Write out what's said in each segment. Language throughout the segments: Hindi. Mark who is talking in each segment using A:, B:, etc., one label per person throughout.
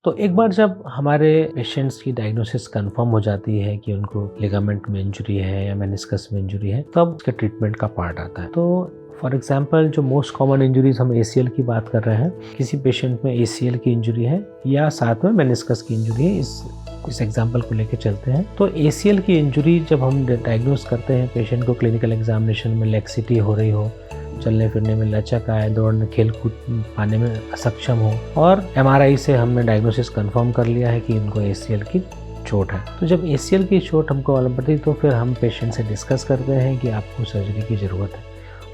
A: तो एक बार जब हमारे पेशेंट्स की डायग्नोसिस कंफर्म हो जाती है कि उनको लिगामेंट में इंजरी है या मेनिस्कस में इंजरी है, तब उसके ट्रीटमेंट का पार्ट आता है। तो फॉर एग्जांपल जो मोस्ट कॉमन इंजरीज हम ACL की बात कर रहे हैं, किसी पेशेंट में ACL की इंजरी है या साथ में मेनिस्कस की इंजरी है, इस एग्जाम्पल को लेके चलते हैं। तो ACL की इंजरी जब हम डायग्नोस करते हैं पेशेंट को, क्लिनिकल एग्जामिनेशन में लैक्सिटी हो रही हो, चलने फिरने में लचक आए, दौड़ने खेल कूद पाने में असक्षम हो, और MRI से हमने डायग्नोसिस कंफर्म कर लिया है कि इनको ACL की चोट है। तो जब ACL की चोट हमको मालूम पड़ती है तो फिर हम पेशेंट से डिस्कस करते हैं कि आपको सर्जरी की ज़रूरत है।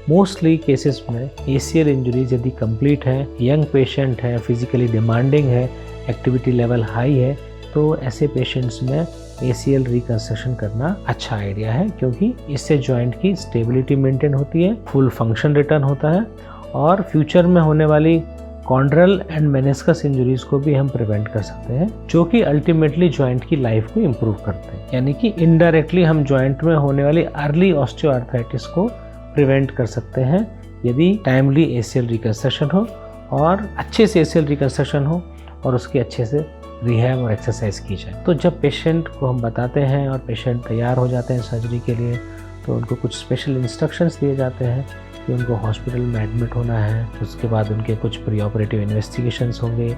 A: मोस्टली केसेस में ACL इंजरीज यदि कंप्लीट है, यंग पेशेंट है, फिजिकली डिमांडिंग है, एक्टिविटी लेवल हाई है, तो ऐसे पेशेंट्स में ACL रिकंस्ट्रक्शन करना अच्छा आइडिया है, क्योंकि इससे जॉइंट की स्टेबिलिटी मेंटेन होती है, फुल फंक्शन रिटर्न होता है, और फ्यूचर में होने वाली कॉन्ड्रल एंड मेनिस्कस इंजरीज को भी हम प्रिवेंट कर सकते हैं, जो कि अल्टीमेटली जॉइंट की लाइफ को इम्प्रूव करते हैं। यानी कि इनडायरेक्टली हम जॉइंट में होने वाली अर्ली ऑस्टियोआर्थराइटिस को प्रिवेंट कर सकते हैं यदि टाइमली ACL रिकंस्ट्रक्शन हो, और अच्छे से ACL रिकंस्ट्रक्शन हो, और उसकी अच्छे से रिहैब और एक्सरसाइज की जाए। तो जब पेशेंट को हम बताते हैं और पेशेंट तैयार हो जाते हैं सर्जरी के लिए, तो उनको कुछ स्पेशल इंस्ट्रक्शंस दिए जाते हैं कि उनको हॉस्पिटल में एडमिट होना है। उसके बाद उनके कुछ प्री ऑपरेटिव इन्वेस्टिगेशंस होंगे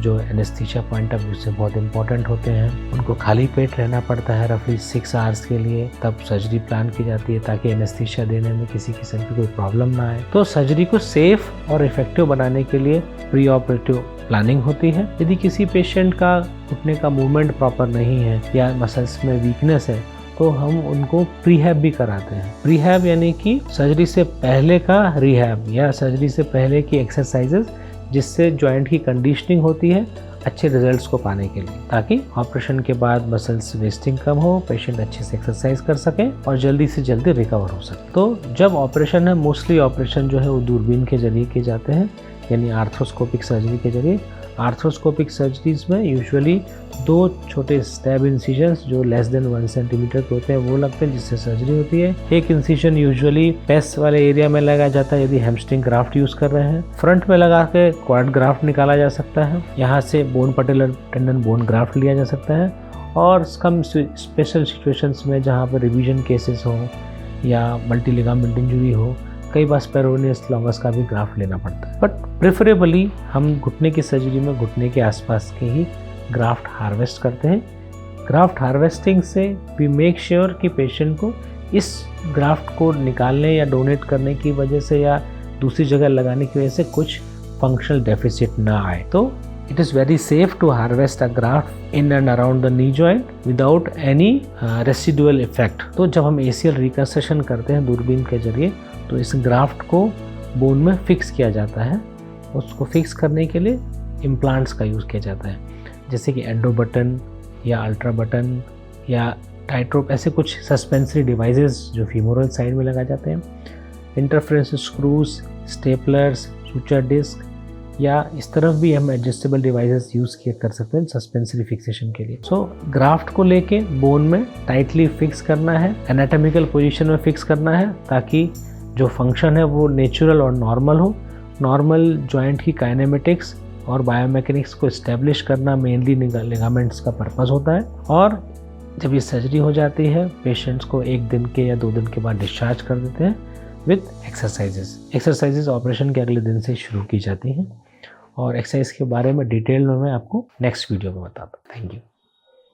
A: जो एनेस्थीसिया पॉइंट ऑफ व्यू से बहुत इंपॉर्टेंट होते हैं। उनको खाली पेट रहना पड़ता है रफली 6 आवर्स के लिए, तब सर्जरी प्लान की जाती है ताकि एनेस्थीसिया देने में किसी किस्म की कोई प्रॉब्लम ना आए। तो सर्जरी को सेफ और इफेक्टिव बनाने के लिए प्री ऑपरेटिव प्लानिंग होती है। यदि किसी पेशेंट का घुटने का मूवमेंट प्रॉपर नहीं है या मसल्स में वीकनेस है, तो हम उनको प्रीहैब भी कराते हैं। प्रीहैब यानी कि सर्जरी से पहले का रिहैब या सर्जरी से पहले की एक्सरसाइजेस, जिससे जॉइंट की कंडीशनिंग होती है अच्छे रिजल्ट्स को पाने के लिए, ताकि ऑपरेशन के बाद मसल्स वेस्टिंग कम हो, पेशेंट अच्छे से एक्सरसाइज कर सके और जल्दी से जल्दी रिकवर हो सके। तो जब ऑपरेशन है, मोस्टली ऑपरेशन जो है वो दूरबीन के जरिए किए जाते हैं, यानी आर्थ्रोस्कोपिक सर्जरी के जरिए। आर्थ्रोस्कोपिक सर्जरीज में यूजुअली 2 छोटे स्टैब इंसिजन्स जो लेस देन 1 सेंटीमीटर के होते हैं वो लगते हैं, जिससे सर्जरी होती है। एक इंसिजन यूजुअली पेस वाले एरिया में लगाया जाता है यदि हैमस्ट्रिंग ग्राफ्ट यूज कर रहे हैं। फ्रंट में लगा के क्वाड ग्राफ्ट निकाला जा सकता है, यहाँ से bone patellar tendon bone graft लिया जा सकता है। और कम स्पेशल सिचुएशंस में जहाँ पर रिवीजन केसेस हो या मल्टी लिगामेंट इंजरी हो, कई बार स्पेरोनियस लॉन्गस का भी ग्राफ्ट लेना पड़ता है। बट प्रेफरेबली हम घुटने की सर्जरी में घुटने के आसपास के ही ग्राफ्ट हार्वेस्ट करते हैं। ग्राफ्ट हार्वेस्टिंग से वी मेक श्योर कि पेशेंट को इस ग्राफ्ट को निकालने या डोनेट करने की वजह से या दूसरी जगह लगाने की वजह से कुछ फंक्शनल डेफिसिट ना आए। तो it is very safe to harvest a graft in and around the knee joint without any residual effect। तो जब हम ACL रिकंस्ट्रक्शन करते हैं दूरबीन के जरिए, तो इस ग्राफ्ट को बोन में फिक्स किया जाता है। उसको फिक्स करने के लिए इम्प्लांट्स का यूज़ किया जाता है, जैसे कि एंडो बटन या अल्ट्रा बटन या टाइट्रोप, ऐसे कुछ सस्पेंसरी डिवाइसेस जो फीमोरल साइड में लगाए जाते हैं। Interference screws, staplers, suture disc, या इस तरफ भी हम एडजस्टेबल डिवाइसेस यूज़ किया कर सकते हैं सस्पेंसरी फिक्सेशन के लिए। सो ग्राफ्ट को लेके बोन में टाइटली फिक्स करना है, एनाटॉमिकल पोजीशन में फिक्स करना है, ताकि जो फंक्शन है वो नेचुरल और नॉर्मल हो। नॉर्मल जॉइंट की काइनेमेटिक्स और बायोमैकेनिक्स को इस्टेब्लिश करना मेनली लिगामेंट्स का पर्पस होता है। और जब ये सर्जरी हो जाती है, पेशेंट्स को 1 दिन के या 2 दिन के बाद डिस्चार्ज कर देते हैं विद एक्सरसाइजेज ऑपरेशन के अगले दिन से शुरू की जाती हैं। और एक्सरसाइज के बारे में डिटेल में मैं आपको नेक्स्ट वीडियो में बताता हूँ। Thank you.